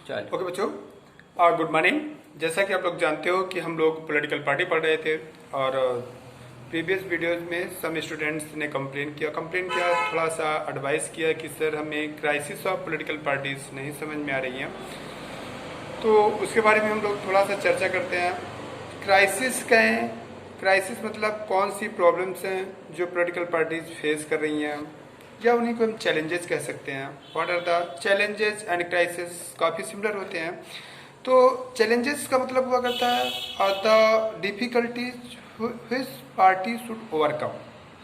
Okay बच्चों, good morning. जैसा कि आप लोग जानते हो कि हम लोग पॉलिटिकल पार्टी पढ़ रहे थे और प्रीवियस वीडियोस में सम स्टूडेंट्स ने कंप्लेन किया, थोड़ा सा एडवाइस किया कि सर हमें क्राइसिस ऑफ पॉलिटिकल पार्टीज नहीं समझ में आ रही हैं, तो उसके बारे में हम लोग थोड़ा सा चर्चा करते हैं। क्राइसिस क्या है? क्राइसिस मतलब कौन सी प्रॉब्लम्स हैं जो पॉलिटिकल पार्टीज फेस कर रही हैं, या उन्हीं को हम चैलेंजेस कह सकते हैं। What are the challenges and crisis? काफ़ी सिमिलर होते हैं। तो चैलेंजेस का मतलब हुआ करता है the difficulties which party should overcome.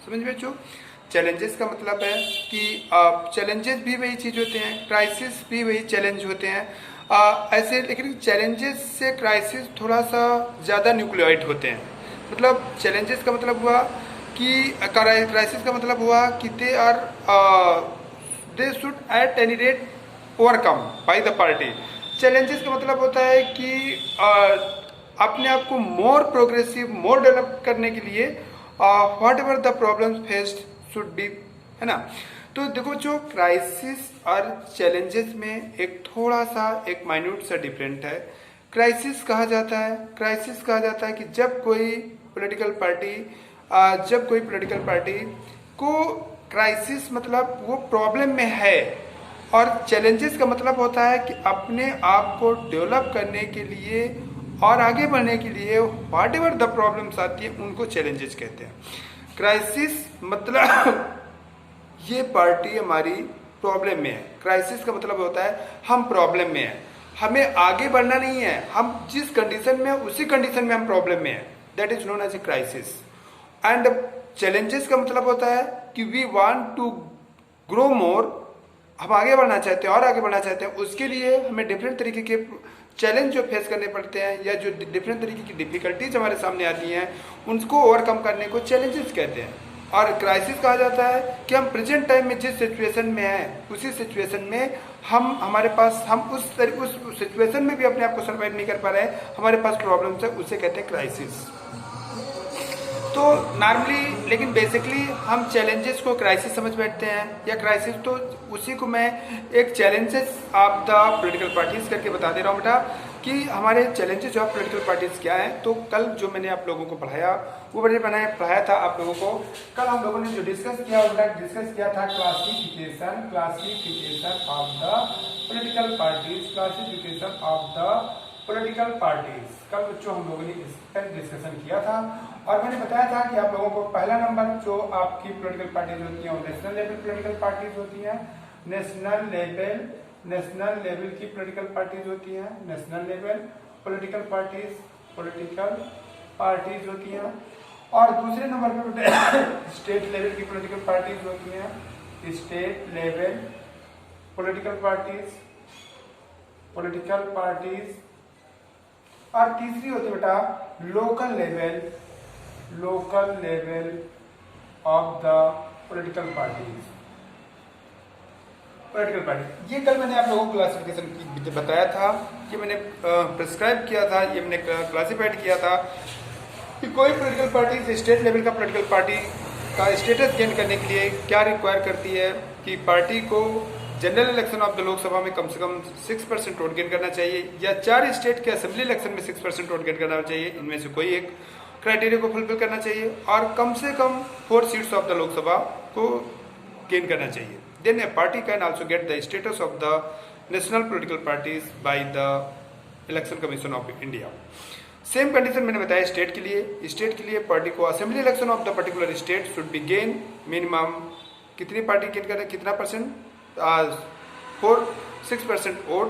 समझ में बच्चों? चैलेंजेस का मतलब है कि चैलेंजेस भी वही चीज़ होते हैं, क्राइसिस भी वही चैलेंज होते हैं। ऐसे, लेकिन चैलेंजेस से क्राइसिस थोड़ा सा ज़्यादा न्यूक्लियोइड होते हैं। मतलब चैलेंजेस का मतलब हुआ कि क्राइसिस का मतलब हुआ कि they should at any rate overcome by the party. Challenges का मतलब होता है कि अपने आप को मोर प्रोग्रेसिव, मोर डेवलप करने के लिए what ever the problems faced should be, है ना। तो देखो, जो क्राइसिस और चैलेंजेस में एक माइन्यूट सा डिफरेंट है। क्राइसिस कहा जाता है कि जब कोई पॉलिटिकल पार्टी को क्राइसिस मतलब वो प्रॉब्लम में है, और चैलेंजेस का मतलब होता है कि अपने आप को डेवलप करने के लिए और आगे बढ़ने के लिए व्हाट एवर द प्रॉब्लम्स आती है उनको चैलेंजेस कहते हैं। क्राइसिस मतलब ये पार्टी हमारी प्रॉब्लम में है। क्राइसिस का मतलब होता है हम प्रॉब्लम में हैं, हमें आगे बढ़ना नहीं है, हम जिस कंडीशन में हैं उसी कंडीशन में हम प्रॉब्लम में हैं। That is known as a crisis. And challenges का मतलब होता है कि we want to grow more, हम आगे बढ़ना चाहते हैं और आगे बढ़ना चाहते हैं। उसके लिए हमें डिफरेंट तरीके के चैलेंज जो फेस करने पड़ते हैं, या जो डिफरेंट तरीके की डिफिकल्टीज हमारे सामने आती हैं, उनको ओवरकम करने को चैलेंजेस कहते हैं। और क्राइसिस कहा जाता है कि हम प्रेजेंट टाइम में जिस सिचुएशन में हैं उसी सिचुएशन में हम उस सिचुएशन में भी अपने आप को सर्वाइव नहीं कर पा रहे हैं, हमारे पास प्रॉब्लम्स है, उसे कहते हैं क्राइसिस। तो नॉर्मली, लेकिन बेसिकली हम चैलेंजेस को क्राइसिस समझ बैठते हैं, या क्राइसिस, तो उसी को मैं एक challenges of the political parties करके बता दे रहा हूँ बेटा कि हमारे चैलेंजेस ऑफ पॉलिटिकल पार्टीज क्या हैं। तो कल जो मैंने आप लोगों को पढ़ाया पढ़ाया था आप लोगों को। कल हम लोगों ने जो डिस्कस किया था classification of the political parties. कल बच्चों हम लोगों ने इस पर डिस्कशन किया था, और मैंने बताया था कि आप लोगों को पहला नंबर जो आपकी पॉलिटिकल पार्टीज होती हैं वो नेशनल लेवल पॉलिटिकल पार्टीज होती हैं। नेशनल लेवल की पॉलिटिकल पार्टीज होती हैं, नेशनल लेवल पॉलिटिकल पार्टीज होती हैं। और दूसरे नंबर पर स्टेट लेवल की पॉलिटिकल पार्टीज होती हैं, स्टेट लेवल पॉलिटिकल पार्टीज। और तीसरी होती है बेटा local level of the political party. ये कल मैंने आप लोगों को क्लासिफिकेशन की बताया था, कि मैंने प्रिस्क्राइब किया था, ये मैंने क्लासिफाइड किया था कि कोई पॉलिटिकल पार्टी स्टेट लेवल का पॉलिटिकल पार्टी का स्टेटस गेन करने के लिए क्या रिक्वायर करती है कि पार्टी को general election of the Lok Sabha में कम से कम 6% वोट गेन करना चाहिए, या 4 स्टेट के असेंबली इलेक्शन में 6% वोट गेन करना चाहिए। इनमें से कोई एक क्राइटेरिया को फुलफिल करना चाहिए, और कम से कम 4 सीट्स ऑफ द लोकसभा को गेन करना चाहिए। Then a party can also get the status of the national political parties by the election commission of India. Same condition मैंने बताया स्टेट के लिए पार्टी को assembly election of the particular state should be gain minimum कितनी party gain करना, कितना percent, 6% vote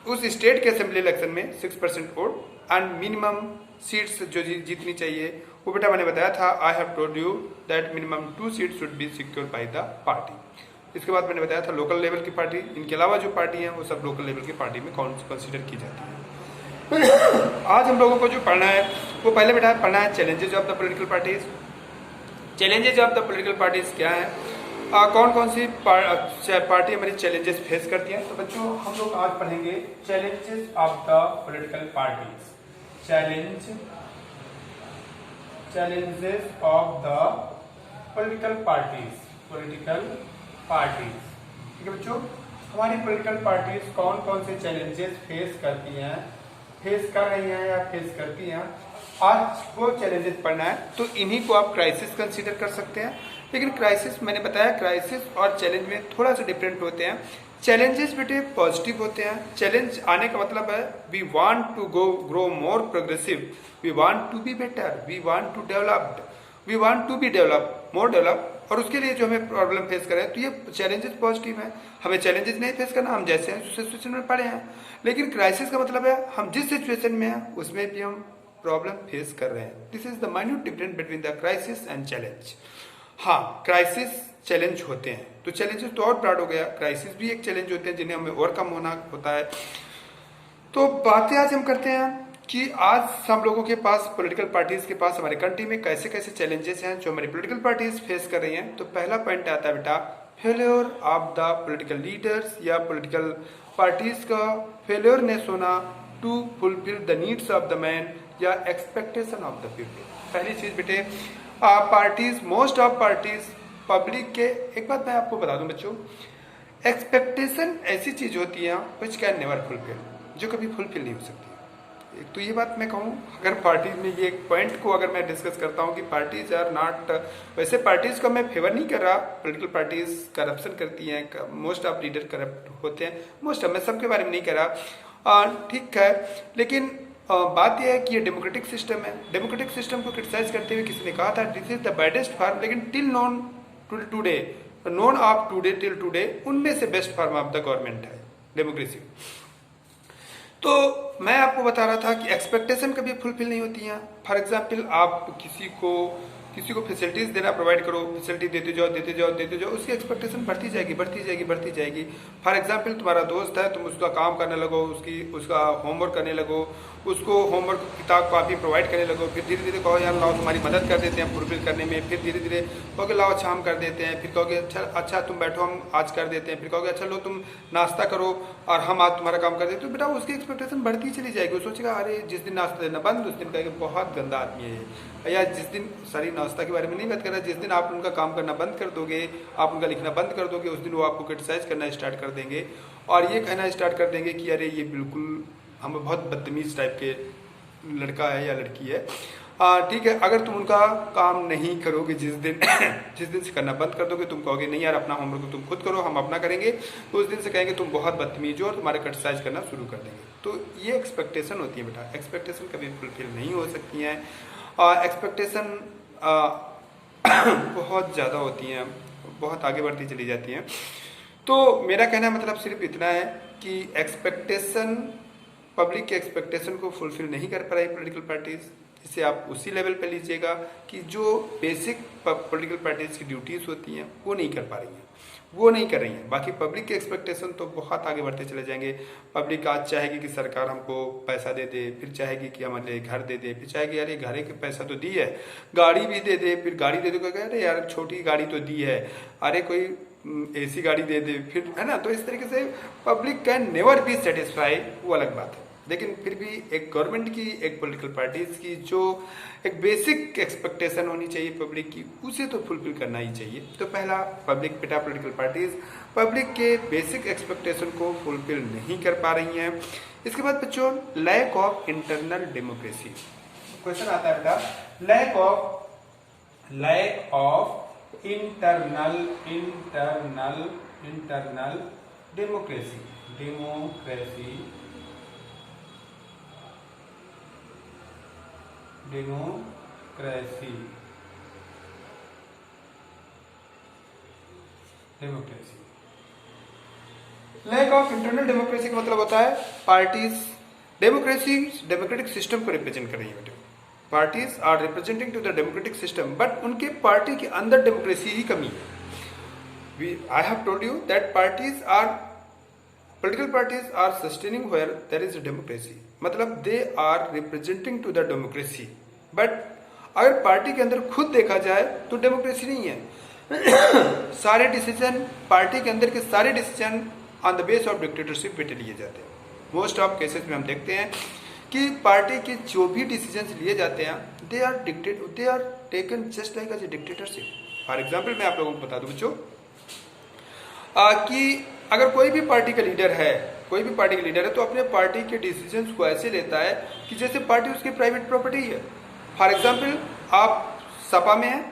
उस state के असेंबली इलेक्शन में 6% वोट, एंड मिनिमम सीट्स जो जीतनी चाहिए वो बेटा मैंने बताया था। आई have told you that minimum 2 seats should be secure by the party. इसके बाद मैंने बताया था लोकल लेवल की पार्टी, इनके अलावा जो पार्टी हैं वो सब लोकल लेवल की पार्टी में कंसीडर की जाती है। आज हम लोगों को जो पढ़ना है वो पहले बेटा पढ़ना है challenges of the political parties. Challenges of the political parties क्या है, कौन कौन सी पार्टी हमारी चैलेंजेस फेस करती है। तो बच्चों हम लोग आज पढ़ेंगे challenges of the political parties. Challenges of the political parties. ठीक है बच्चों, हमारी पॉलिटिकल पार्टीज कौन कौन से चैलेंजेस फेस करती हैं, फेस कर रही हैं या फेस करती हैं, आज वो चैलेंजेस पढ़ना है। तो इन्हीं को आप क्राइसिस कंसीडर कर सकते हैं। लेकिन क्राइसिस, मैंने बताया, क्राइसिस और चैलेंज में थोड़ा सा डिफरेंट होते हैं। चैलेंजेस बेटे पॉजिटिव होते हैं। चैलेंज आने का मतलब है we want to grow more progressive, we want to be better, we want to developed, we want to be develop, more develop, और उसके लिए जो हमें प्रॉब्लम फेस करें, तो ये चैलेंजेस पॉजिटिव है। हमें चैलेंजेस नहीं फेस करना, हम जैसे हैं उस सिचुएशन में पड़े हैं। लेकिन क्राइसिस का मतलब है हम जिस सिचुएशन में हैं उसमें भी हम प्रॉब्लम फेस कर रहे हैं। This is the minute difference between the crisis and challenge. हाँ, क्राइसिस चैलेंज होते हैं, तो चैलेंजेस तो और ब्रॉड हो गया, क्राइसिस भी एक चैलेंज होते हैं जिन्हें हमें ओवरकम होना होता है। तो बातें आज हम करते हैं कि आज हम लोगों के पास, पॉलिटिकल पार्टीज के पास हमारे कंट्री में कैसे कैसे चैलेंजेस हैं जो हमारी पॉलिटिकल पार्टीज फेस कर रही हैं। तो पहला पॉइंट आता है बेटा failure of the political leaders, या पॉलिटिकल पार्टीज का फेल्योरनेस होना to fulfil the needs of the man या एक्सपेक्टेशन ऑफ द पीपल। पहली चीज बेटे, parties, most of parties public के, एक बात मैं आपको बता दूं बच्चों, एक्सपेक्टेशन ऐसी चीज होती है विच कैन नेवर फुलफिल, जो कभी फुलफिल नहीं हो सकती। एक तो ये बात मैं कहूँ, अगर पार्टीज में ये एक पॉइंट को अगर मैं डिस्कस करता हूँ कि पार्टीज आर नॉट, वैसे पार्टीज को मैं फेवर नहीं कर रहा, पॉलिटिकल पार्टीज करप्शन करती हैं, मोस्ट ऑफ लीडर करप्ट होते हैं, मोस्ट ऑफ, मैं सबके बारे में नहीं कह रहा, ठीक है। लेकिन बात यह है कि ये डेमोक्रेटिक सिस्टम है। डेमोक्रेटिक सिस्टम को क्रिटिसाइज करते हुए किसी ने कहा था this is the baddest form, लेकिन till none today, none of today till today, उनमें से best form of the government है डेमोक्रेसी। तो मैं आपको बता रहा था कि एक्सपेक्टेशन कभी फुलफिल नहीं होती हैं। फॉर एग्जाम्पल, आप किसी को फैसिलिटीज देना, प्रोवाइड करो, फैसिलिटी देते जाओ देते जाओ देते जाओ, उसकी एक्सपेक्टेशन बढ़ती जाएगी बढ़ती जाएगी बढ़ती जाएगी। फॉर एग्जाम्पल, तुम्हारा दोस्त है, तुम उसका काम करने लगो, उसका होमवर्क करने लगो, उसको होमवर्क किताब कॉपी प्रोवाइड करने लगो, फिर धीरे धीरे कहो यार लाओ तुम्हारी मदद कर देते हैं फुलफिल करने में, फिर धीरे धीरे कहोगे लाओ अच्छा हम कर देते हैं, फिर कहोगे अच्छा तुम बैठो हम आज कर देते हैं, फिर कहोगे अच्छा लो तुम नाश्ता करो और हम आज तुम्हारा काम कर देते। तो बेटा उसकी एक्सपेक्टेशन बढ़ती चली जाएगी। वो सोचेगा अरे जिस दिन नाश्ता देना बंद, उस दिन कहेगा बहुत गंदा आदमी है ये, या जिस दिन, सॉरी नाश्ता के बारे में नहीं बात कर रहा, जिस दिन आप उनका काम करना बंद कर दोगे, आप उनका लिखना बंद कर दोगे, उस दिन वो आपको क्रिटिसाइज करना स्टार्ट कर देंगे और ये कहना स्टार्ट कर देंगे कि अरे ये बिल्कुल हम बहुत बदतमीज टाइप के लड़का है या लड़की है। ठीक है, अगर तुम उनका काम नहीं करोगे, जिस दिन से करना बंद कर दोगे, तुम कहोगे नहीं यार अपना होमवर्क तुम खुद करो हम अपना करेंगे, तो उस दिन से कहेंगे तुम बहुत बदतमीज हो और तुम्हारे क्रिटिसाइज करना शुरू कर देंगे। तो ये एक्सपेक्टेशन होती है बेटा, एक्सपेक्टेशन कभी फुलफिल नहीं हो सकती हैं। एक्सपेक्टेशन बहुत ज़्यादा होती हैं, बहुत आगे बढ़ती चली जाती हैं। तो मेरा कहना मतलब सिर्फ इतना है कि एक्सपेक्टेशन, पब्लिक के एक्सपेक्टेशन को फुलफिल नहीं कर पा रही पॉलिटिकल पार्टीज। इसे आप उसी लेवल पे लीजिएगा कि जो बेसिक पॉलिटिकल पार्टीज की ड्यूटीज होती हैं वो नहीं कर पा रही हैं, वो नहीं कर रही हैं। बाकी पब्लिक के एक्सपेक्टेशन तो बहुत आगे बढ़ते चले जाएंगे। पब्लिक आज चाहेगी कि सरकार हमको पैसा दे दे, फिर चाहेगी कि हमारे लिए घर दे दे, फिर चाहेगी अरे घर के पैसा तो दी है, गाड़ी भी दे दे, फिर गाड़ी दे दो, कहेगा अरे यार छोटी गाड़ी तो दी है, अरे कोई एसी गाड़ी दे दे, फिर है ना। तो इस तरीके से public can never be satisfied, वो अलग बात है। लेकिन फिर भी एक गवर्नमेंट की, एक पॉलिटिकल पार्टीज की जो एक बेसिक एक्सपेक्टेशन होनी चाहिए पब्लिक की, उसे तो फुलफिल करना ही चाहिए। तो पहला, पब्लिक बेटा पॉलिटिकल पार्टीज पब्लिक के बेसिक एक्सपेक्टेशन को फुलफिल नहीं कर पा रही हैं। इसके बाद बच्चों, lack of internal democracy. Question आता है बेटा, lack of internal democracy. Lack of internal democracy का मतलब होता है पार्टीज, डेमोक्रेटिक सिस्टम को रिप्रेजेंट कर रही है। Parties are representing to the democratic system, but उनके पार्टी के अंदर डेमोक्रेसी ही कमी है। I have told you that political parties are sustaining where there is a democracy, मतलब they are representing to the democracy, but अगर party के अंदर खुद देखा जाए तो डेमोक्रेसी नहीं है। सारे डिसीजन, पार्टी के अंदर के सारे decision on the base of dictatorship पे लिए जाते हैं। मोस्ट ऑफ केसेस में हम देखते हैं कि पार्टी के जो भी डिसीजन लिए जाते हैं they are taken just like as a dictatorship. For example मैं आप लोगों को बता दूं बच्चों कि अगर कोई भी पार्टी का लीडर है, कोई भी पार्टी का लीडर है तो अपने पार्टी के डिसीजंस को ऐसे लेता है कि जैसे पार्टी उसकी प्राइवेट प्रॉपर्टी है। फॉर एग्जाम्पल, आप सपा में हैं,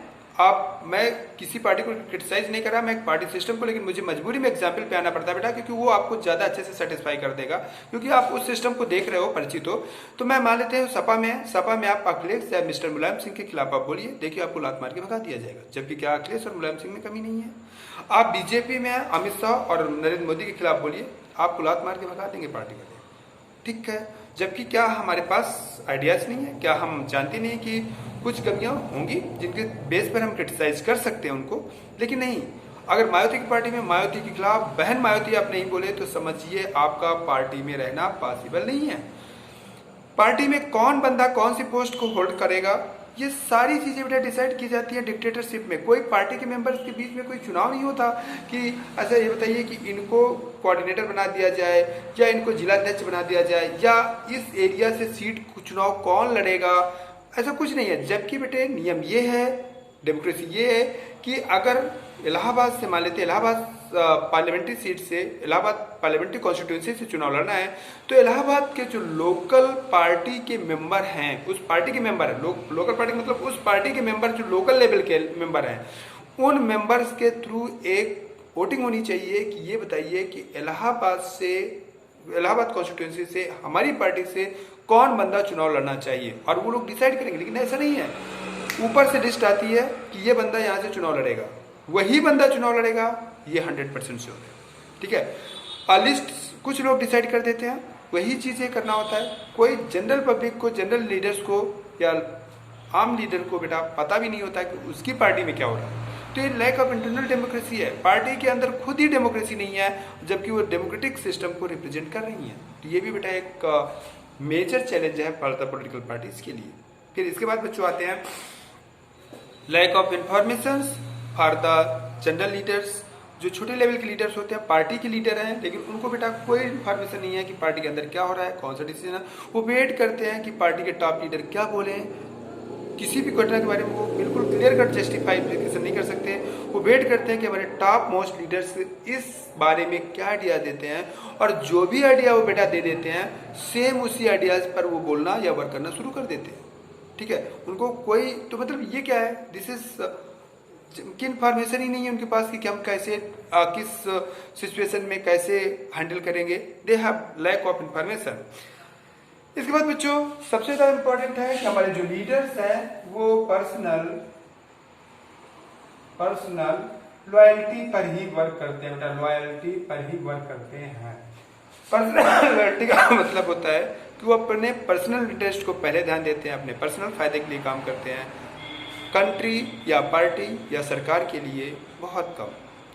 मैं किसी पार्टी को क्रिटिसाइज नहीं कर रहा, मैं एक पार्टी सिस्टम को, लेकिन मुझे मजबूरी में एग्जाम्पल पे आना पड़ता है बेटा, क्योंकि वो आपको ज़्यादा अच्छे से सेटिस्फाई कर देगा, क्योंकि आप उस सिस्टम को देख रहे हो, परिचित हो। तो मैं मान लेते हैं सपा में है, सपा में आप अखिलेश या मिस्टर मुलायम सिंह के खिलाफ आप बोलिए, देखिए आपको लात मार के भगा दिया जाएगा, जबकि क्या अखिलेश और मुलायम सिंह में कमी नहीं है। आप बीजेपी में है, अमित शाह और नरेंद्र मोदी के खिलाफ बोलिए, आपको लात मार के भगा देंगे पार्टी वाले, ठीक है। जबकि क्या हमारे पास आइडियाज नहीं है? क्या हम जानते नहीं कि कुछ कमियां होंगी जिनके बेस पर हम क्रिटिसाइज कर सकते हैं उनको? लेकिन नहीं, अगर मायावती की पार्टी में मायावती के खिलाफ बहन मायावती आप नहीं बोले तो समझिए आपका पार्टी में रहना पॉसिबल नहीं है। पार्टी में कौन बंदा कौन सी पोस्ट को होल्ड करेगा, ये सारी चीजें बेटा डिसाइड की जाती है डिक्टेटरशिप में। कोई पार्टी के मेंबर्स के बीच में कोई चुनाव नहीं होता कि अच्छा ये बताइए कि इनको कोऑर्डिनेटर बना दिया जाए या इनको जिलाध्यक्ष बना दिया जाए या इस एरिया से सीट चुनाव कौन लड़ेगा, ऐसा कुछ नहीं है। जबकि बेटे नियम ये है, डेमोक्रेसी ये है कि अगर इलाहाबाद से मान लेते इलाहाबाद पार्लियामेंट्री सीट से, इलाहाबाद पार्लियामेंट्री कॉन्स्टिट्यूंसी से चुनाव लड़ना है, तो इलाहाबाद के जो लोकल पार्टी के मेंबर हैं, उस पार्टी के मेंबर है, लोकल पार्टी मतलब उस पार्टी के मेंबर जो लोकल लेवल के मेंबर हैं, उन मेंबर्स के थ्रू एक वोटिंग होनी चाहिए कि ये बताइए कि इलाहाबाद कॉन्स्टिट्यूंसी से हमारी पार्टी से कौन बंदा चुनाव लड़ना चाहिए, और वो लोग डिसाइड करेंगे। लेकिन ऐसा नहीं है, ऊपर से लिस्ट आती है कि ये बंदा यहाँ से चुनाव लड़ेगा, वही बंदा चुनाव लड़ेगा, ये 100% श्योर है, ठीक है। लिस्ट कुछ लोग डिसाइड कर देते हैं, वही चीजें करना होता है। कोई जनरल पब्लिक को, जनरल लीडर्स को या आम लीडर को बेटा पता भी नहीं होता कि उसकी पार्टी में क्या हो रहा है। तो ये लैक ऑफ इंटरनल डेमोक्रेसी है, पार्टी के अंदर खुद ही डेमोक्रेसी नहीं है, जबकि वो डेमोक्रेटिक सिस्टम को रिप्रेजेंट कर रही है। तो ये भी बेटा एक मेजर चैलेंज है फॉर द पॉलिटिकल पार्टीज के लिए। फिर इसके बाद बच्चों आते हैं lack of information for the general leaders. जो छोटे लेवल के लीडर्स होते हैं, पार्टी के लीडर हैं, लेकिन उनको बेटा कोई इन्फॉर्मेशन नहीं है कि पार्टी के अंदर क्या हो रहा है, कौन सा डिसीजन है। वो वेट करते हैं कि पार्टी के टॉप लीडर क्या बोले, किसी भी घटना के बारे में वो बिल्कुल क्लियर कट जस्टिफिकेशन नहीं कर सकते। वो वेट करते हैं कि हमारे टॉप मोस्ट लीडर्स इस बारे में क्या आइडिया देते हैं, और जो भी आइडिया वो बेटा दे देते हैं, सेम उसी आइडियाज पर वो बोलना या वर्क करना शुरू कर देते हैं, ठीक है। उनको कोई, तो मतलब ये क्या है, दिस इज की इन्फॉर्मेशन ही नहीं है उनके पास कि हम कैसे किस सिचुएशन में कैसे हैंडल करेंगे। They have lack of information. इसके बाद बच्चों सबसे ज्यादा इंपॉर्टेंट है कि हमारे जो लीडर्स हैं वो पर्सनल लॉयल्टी पर ही वर्क करते हैं बेटा, लॉयल्टी पर ही वर्क करते हैं। पर्सनल लॉयल्टी का मतलब होता है कि वो अपने पर्सनल इंटरेस्ट को पहले ध्यान देते हैं, अपने पर्सनल फायदे के लिए काम करते हैं, कंट्री या पार्टी या सरकार के लिए बहुत कम।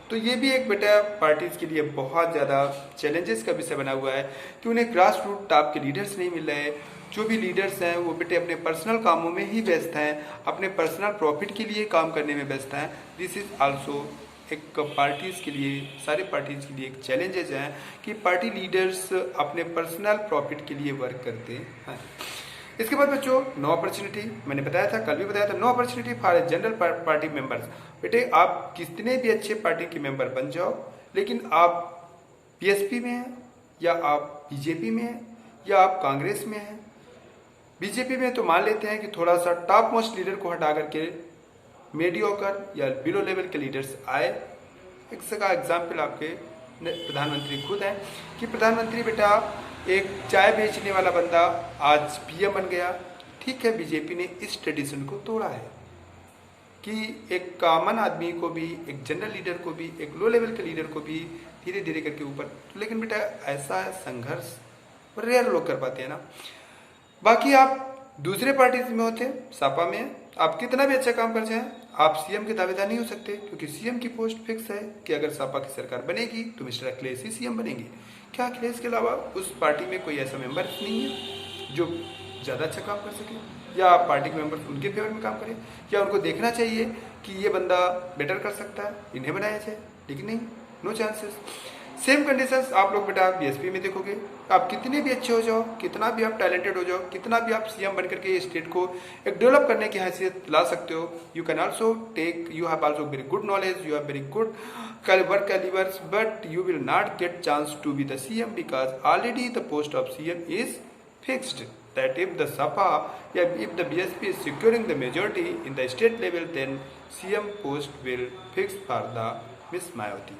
तो ये भी एक बेटा पार्टीज के लिए बहुत ज़्यादा चैलेंजेस का विषय बना हुआ है कि उन्हें ग्रास रूट टॉप के लीडर्स नहीं मिल रहे। जो भी लीडर्स हैं वो बेटे अपने पर्सनल कामों में ही व्यस्त हैं, अपने पर्सनल प्रॉफिट के लिए काम करने में व्यस्त हैं। दिस इज आल्सो एक पार्टीज के लिए, सारे पार्टीज के लिए एक चैलेंजेस हैं कि पार्टी लीडर्स अपने पर्सनल प्रॉफिट के लिए वर्क करते हैं। इसके बाद बच्चों नो अपॉर्चुनिटी, मैंने बताया था, कल भी बताया था, no opportunity for general party members. बेटे आप कितने भी अच्छे पार्टी के मेंबर बन जाओ, लेकिन आप बीएसपी में हैं या आप बीजेपी में हैं या आप कांग्रेस में हैं। बीजेपी में तो मान लेते हैं कि थोड़ा सा टॉप मोस्ट लीडर को हटा करके मीडियोकर या बिलो लेवल के लीडर्स आए। एक का एग्जाम्पल आपके प्रधानमंत्री खुद हैं कि प्रधानमंत्री बेटा एक चाय बेचने वाला बंदा आज पीएम बन गया। ठीक है, बीजेपी ने इस ट्रेडिशन को तोड़ा है कि एक कॉमन आदमी को भी, एक जनरल लीडर को भी, एक लो लेवल के लीडर को भी धीरे धीरे करके ऊपर। लेकिन बेटा ऐसा संघर्ष रेयर लोग कर पाते हैं ना। बाकी आप दूसरे पार्टी में होते, सपा में आप कितना भी अच्छा काम कर जाएं, आप सीएम के दावेदार नहीं हो सकते, क्योंकि सीएम की पोस्ट फिक्स है कि अगर सपा की सरकार बनेगी तो मिस्टर अखिलेश ही सीएम बनेंगे। क्या अखिलेश के अलावा उस पार्टी में कोई ऐसा मेंबर नहीं है जो ज़्यादा अच्छा काम कर सके, या पार्टी के मेंबर उनके फेवर में काम करें, या उनको देखना चाहिए कि ये बंदा बेटर कर सकता है, इन्हें बनाया जाए? लेकिन नहीं, नो चांसेस। सेम कंडीशंस आप लोग बेटा बीएसपी में देखोगे। आप कितने भी अच्छे हो जाओ, कितना भी आप टैलेंटेड हो जाओ, कितना भी आप सीएम बन करके स्टेट को एक डेवलप करने की हैसियत ला सकते हो, you can also take, you have also very good knowledge, you have very good work calibres, but you will not get chance to be the CM because already the post of CM is fixed. That if the SAPA, if the BSP is securing the majority in the state level, then CM post will fix for the Miss Mayawati.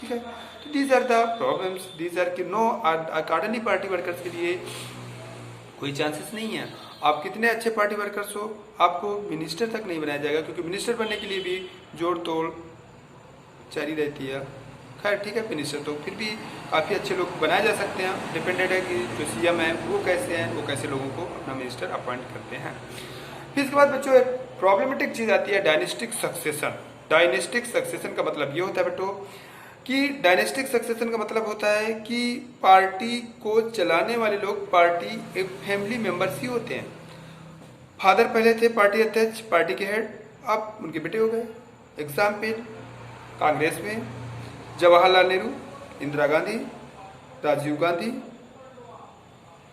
ठीक है, तो these are the problems, these are कि no accordingly party workers के लिए कोई chances नहीं है। आप कितने अच्छे पार्टी वर्कर्स हो, आपको मिनिस्टर तक नहीं बनाया जाएगा, क्योंकि मिनिस्टर बनने के लिए भी जोड़ तोड़ जारी रहती है। खैर ठीक है, मिनिस्टर तो फिर भी काफ़ी अच्छे लोग बनाए जा सकते हैं, डिपेंडेंट है कि जो सीएम है वो कैसे हैं, वो कैसे लोगों को अपना मिनिस्टर अपॉइंट करते हैं। फिर इसके बाद बच्चों एक प्रॉब्लमेटिक चीज़ आती है, डायनेस्टिक सक्सेशन। डायनेस्टिक सक्सेशन का मतलब ये होता है बेटो कि डायनेस्टिक सक्सेशन का मतलब होता है कि पार्टी को चलाने वाले लोग पार्टी एक फैमिली मेंबर्स ही होते हैं। फादर पहले थे पार्टी अध्यक्ष, पार्टी के हेड, अब उनके बेटे हो गए। एग्जाम्पल, कांग्रेस में जवाहरलाल नेहरू, इंदिरा गांधी, राजीव गांधी,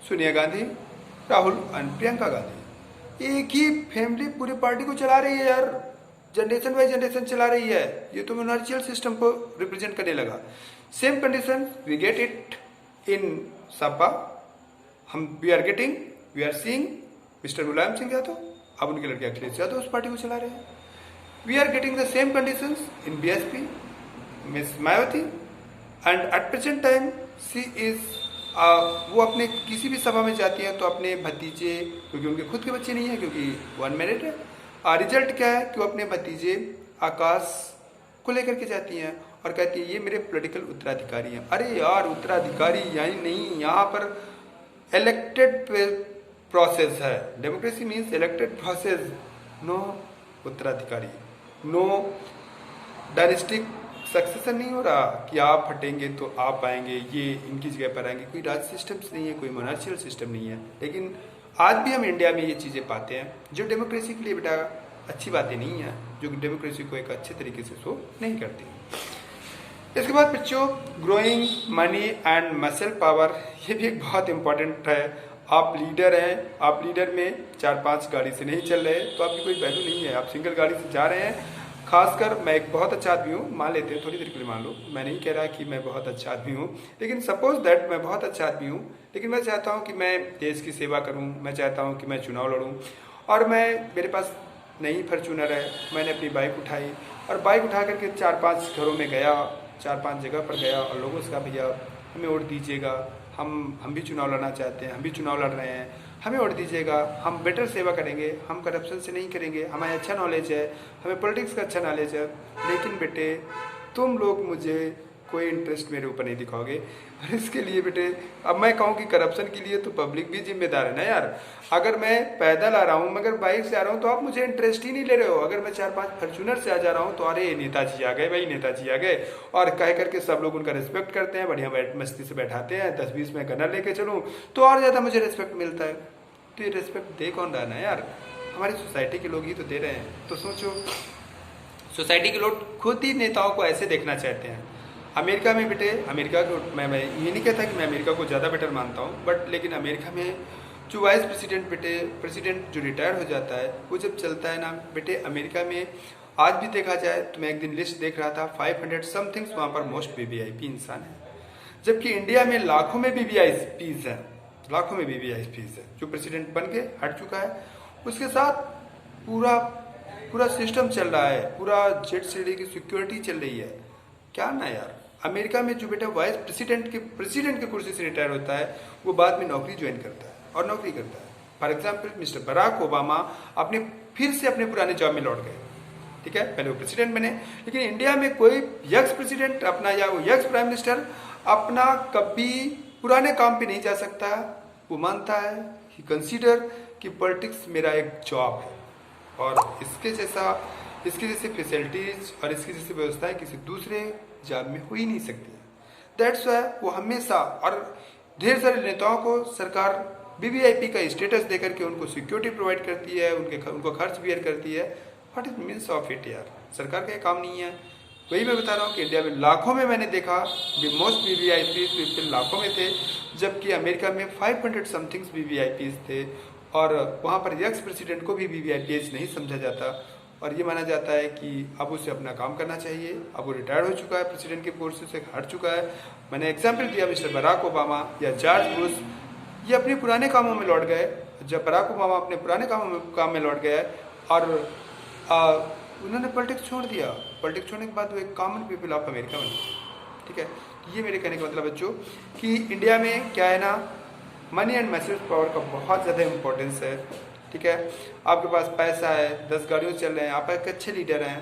सोनिया गांधी, राहुल और प्रियंका गांधी, एक ही फैमिली पूरी पार्टी को चला रही है यार, जनरेशन बाई जनरेशन चला रही है। ये तो मोनार्चियल सिस्टम को रिप्रेजेंट करने लगा। Same condition we get it in Sapa. We are seeing mister Mulayam Singh Yadav, अब उनके लड़के अखिलेश यादव उस पार्टी को चला रहे हैं। We are getting the same conditions in BSP, miss Mayawati, and at present time she is वो अपने किसी भी सभा में जाती है तो अपने भतीजे, क्योंकि उनके खुद के बच्चे नहीं है, क्योंकि वन मैरिड है, रिजल्ट क्या है कि वो अपने भतीजे आकाश को लेकर के जाती हैं और कहती है ये मेरे पॉलिटिकल उत्तराधिकारी हैं। अरे यार, उत्तराधिकारी यही नहीं, यहाँ पर इलेक्टेड प्रोसेस है। Democracy means elected process, no उत्तराधिकारी, नो डायनेस्टिक सक्सेशन नहीं हो रहा कि आप हटेंगे तो आप आएंगे, ये इनकी जगह पर आएंगे। कोई राज सिस्टम्स नहीं है, कोई मोनार्चियल सिस्टम नहीं है। लेकिन आज भी हम इंडिया में ये चीज़ें पाते हैं जो डेमोक्रेसी के लिए बेटा अच्छी बातें नहीं है, जो कि डेमोक्रेसी को एक अच्छे तरीके से शो नहीं करती। इसके बाद बच्चों growing money and muscle power, ये भी एक बहुत इंपॉर्टेंट है। आप लीडर हैं, आप लीडर में 4-5 गाड़ी से नहीं चल रहे तो आपकी कोई वैल्यू नहीं है। आप सिंगल गाड़ी से जा रहे हैं। खासकर मैं एक बहुत अच्छा आदमी हूँ, मान लेते हैं थोड़ी देर के लिए मान लो, मैं नहीं कह रहा कि मैं बहुत अच्छा आदमी हूँ, लेकिन सपोज दैट मैं बहुत अच्छा आदमी हूँ, लेकिन मैं चाहता हूँ कि मैं देश की सेवा करूँ, मैं चाहता हूँ कि मैं चुनाव लड़ूँ, और मेरे पास नई फॉर्च्यूनर है, मैंने अपनी बाइक उठाई और बाइक उठा करके 4-5 घरों में गया, 4-5 जगह पर गया और लोगों से कहा भैया हमें वोट दीजिएगा, हम भी चुनाव लड़ना चाहते हैं, हम भी चुनाव लड़ रहे हैं, हमें वोट दीजिएगा, हम बेटर सेवा करेंगे, हम करप्शन से नहीं करेंगे, हमें अच्छा नॉलेज है, हमें पॉलिटिक्स का अच्छा नॉलेज है, लेकिन बेटे तुम लोग मुझे कोई इंटरेस्ट मेरे ऊपर नहीं दिखाओगे। और इसके लिए बेटे अब मैं कहूँ कि करप्शन के लिए तो पब्लिक भी जिम्मेदार है ना यार। अगर मैं पैदल आ रहा हूँ, मगर बाइक से आ रहा हूँ, तो आप मुझे इंटरेस्ट ही नहीं ले रहे हो। अगर मैं 4-5 फॉर्च्यूनर से आ जा रहा हूँ तो अरे नेताजी आ गए भाई, नेताजी आ गए, और कह करके सब लोग उनका रिस्पेक्ट करते हैं, बढ़िया मस्ती से बैठाते हैं। 10-20 में गनर लेके चलूँ तो और ज़्यादा मुझे रिस्पेक्ट मिलता है। तो ये रिस्पेक्ट दे कौन रहा है ना यार, हमारी सोसाइटी के लोग ही तो दे रहे हैं। तो सोचो, सोसाइटी के लोग खुद ही नेताओं को ऐसे देखना चाहते हैं। अमेरिका में बेटे, अमेरिका को मैं ये नहीं कहता कि मैं अमेरिका को ज़्यादा बेटर मानता हूँ, बट लेकिन अमेरिका में जो वाइस प्रेसिडेंट बेटे, प्रेसिडेंट जो रिटायर हो जाता है, वो जब चलता है ना बेटे, अमेरिका में आज भी देखा जाए तो मैं एक दिन लिस्ट देख रहा था, 500 समथिंग्स वहाँ पर मोस्ट वीवीआईपी इंसान है, जबकि इंडिया में लाखों में वीवीआईपीज हैं, लाखों में वीवीआईपीज है। जो प्रेसिडेंट बन के हट चुका है, उसके साथ पूरा सिस्टम चल रहा है, पूरा जेट सीडी की सिक्योरिटी चल रही है। क्या ना यार, अमेरिका में जो बेटा वाइस प्रेसिडेंट के कुर्सी से रिटायर होता है, वो बाद में नौकरी ज्वाइन करता है और नौकरी करता है। For example mister Barack Obama फिर से अपने पुराने जॉब में लौट गए, ठीक है, पहले वो प्रेसिडेंट बने। लेकिन इंडिया में कोई यक्स प्रेसिडेंट अपना या वो यक्स प्राइम मिनिस्टर अपना कभी पुराने काम पे नहीं जा सकता। वो मानता है, ही कंसीडर कि पॉलिटिक्स मेरा एक जॉब है, और इसके जैसे फैसिलिटीज और इसकी जैसी व्यवस्थाएं किसी दूसरे जॉब में हो ही नहीं सकती है। दैट्स वाई वो हमेशा, और ढेर सारे नेताओं को सरकार वीवीआईपी का स्टेटस देकर के उनको सिक्योरिटी प्रोवाइड करती है, उनको खर्च बियर करती है। What is means of it यार, सरकार का काम नहीं है वही मैं बता रहा हूँ कि इंडिया में लाखों में मैंने देखा, मोस्ट वीवीआईपी पीपल लाखों में थे, जबकि अमेरिका में 500 समथिंग्स वीवीआईपी थे, और वहाँ पर एक्स प्रेसिडेंट को भी वीवीआईपी नहीं समझा जाता, और ये माना जाता है कि अब उसे अपना काम करना चाहिए, अब वो रिटायर्ड हो चुका है, प्रेसिडेंट के पोस्ट से हट चुका है। मैंने एग्जाम्पल दिया मिस्टर बराक ओबामा या जॉर्ज बुश, ये अपने पुराने कामों में लौट गए। जब बराक ओबामा अपने पुराने काम में लौट गए और उन्होंने पॉलिटिक्स छोड़ दिया, पॉलिटिक्स छोड़ने के बाद वो एक कॉमन पीपल ऑफ अमेरिका बने। ठीक है, ये मेरे कहने का मतलब बच्चों कि इंडिया में क्या है ना, मनी एंड मैसेज पावर का बहुत ज़्यादा इम्पोर्टेंस है। ठीक है, आपके पास पैसा है, 10 गाड़ियों से चल रहे हैं, आप एक अच्छे लीडर हैं।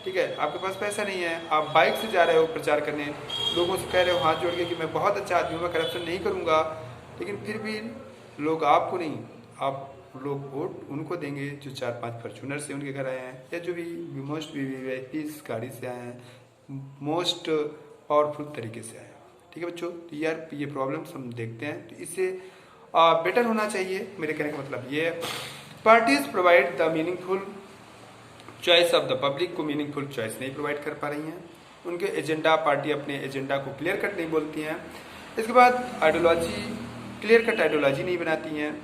ठीक है, आपके पास पैसा नहीं है, आप बाइक से जा रहे हो प्रचार करने, लोगों से कह रहे हो हाथ जोड़ के कि मैं बहुत अच्छा आदमी हूँ, मैं करप्शन नहीं करूँगा, लेकिन फिर भी लोग आपको नहीं, आप लोग वोट उनको देंगे जो 4-5 फॉर्चूनर से उनके घर आए हैं, या जो भी मोस्ट वीवीआईपी गाड़ी से आए हैं, मोस्ट पावरफुल तरीके से आए हैं। ठीक है बच्चों, तो यार ये प्रॉब्लम्स हम देखते हैं, तो इससे बेटर होना चाहिए। मेरे कहने का मतलब ये है, parties provide the meaningful choice of the public को मीनिंगफुल चॉइस नहीं प्रोवाइड कर पा रही हैं, उनके एजेंडा, पार्टी अपने एजेंडा को क्लियर कट नहीं बोलती हैं। इसके बाद आइडियोलॉजी, क्लियर कट आइडियोलॉजी नहीं बनाती हैं।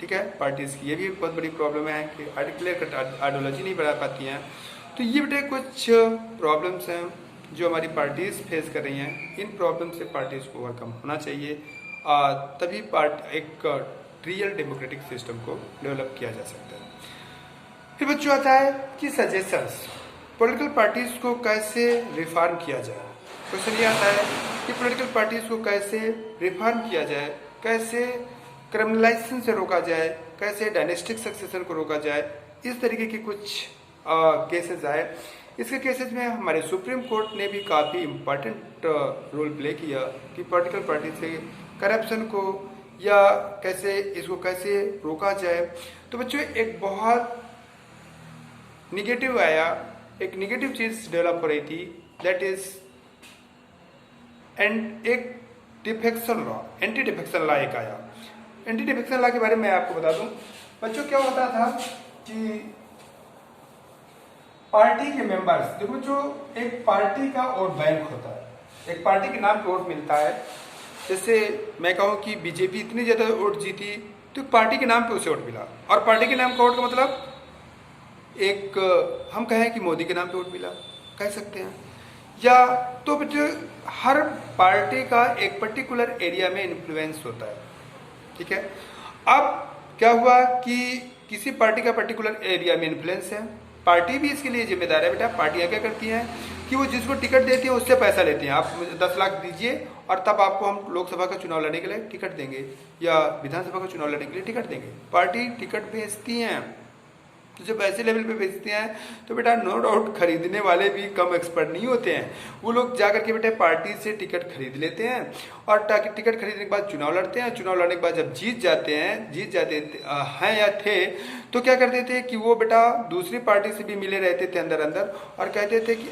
ठीक है, पार्टीज की ये भी बहुत बड़ी प्रॉब्लम है कि क्लियर कट आइडियोलॉजी नहीं बना पाती हैं। तो ये बेटे कुछ प्रॉब्लम्स हैं जो हमारी पार्टीज फेस कर रही हैं। इन प्रॉब्लम से पार्टीज को ओवरकम होना चाहिए, तभी एक रियल डेमोक्रेटिक सिस्टम को डेवलप किया जा सकता है। फिर बच्चों आता है कि सजेशंस, पॉलिटिकल पार्टीज को कैसे रिफॉर्म किया जाए। क्वेश्चन ये आता है कि पॉलिटिकल पार्टीज को कैसे रिफॉर्म किया जाए, कैसे क्रिमिनलाइजेशन से रोका जाए, कैसे डायनेस्टिक सक्सेशन को रोका जाए। इस तरीके के कुछ केसेस आए। इसके केसेस में हमारे सुप्रीम कोर्ट ने भी काफ़ी इम्पोर्टेंट रोल प्ले किया कि पॉलिटिकल पार्टी से करप्शन को या इसको कैसे रोका जाए। तो बच्चों एक बहुत निगेटिव आया, एक निगेटिव चीज़ डेवलप हो रही थी, दैट इज एंड एक defection law, anti defection law एक आया। एंटी डिफेक्शन लॉ के बारे में मैं आपको बता दूं बच्चों, क्या होता था कि पार्टी के मेंबर्स, देखो जो एक पार्टी का वोट बैंक होता है, एक पार्टी के नाम पे वोट मिलता है। जैसे मैं कहूँ कि बीजेपी इतनी ज़्यादा वोट जीती तो पार्टी के नाम पे उसे वोट मिला, और पार्टी के नाम का वोट का मतलब एक हम कहें कि मोदी के नाम पे वोट मिला, कह सकते हैं। या तो बच्चों हर पार्टी का एक पर्टिकुलर एरिया में इन्फ्लुएंस होता है। ठीक है, अब क्या हुआ कि किसी पार्टी का पर्टिकुलर एरिया में इन्फ्लुएंस है, पार्टी भी इसके लिए जिम्मेदार है। बेटा पार्टियां क्या करती हैं कि वो जिसको टिकट देती है उससे पैसा लेती हैं, आप 10 लाख दीजिए और तब आपको हम लोकसभा का चुनाव लड़ने के लिए टिकट देंगे या विधानसभा का चुनाव लड़ने के लिए टिकट देंगे। पार्टी टिकट बेचती हैं, तो जब ऐसे लेवल पे बेचते हैं तो बेटा नो डाउट खरीदने वाले भी कम एक्सपर्ट नहीं होते हैं। वो लोग जाकर के बेटे पार्टी से टिकट खरीद लेते हैं और टिकट खरीदने के बाद चुनाव लड़ते हैं। चुनाव लड़ने के बाद जब जीत जाते हैं या थे, तो क्या करते थे कि वो बेटा दूसरी पार्टी से भी मिले रहते थे अंदर अंदर और कहते थे कि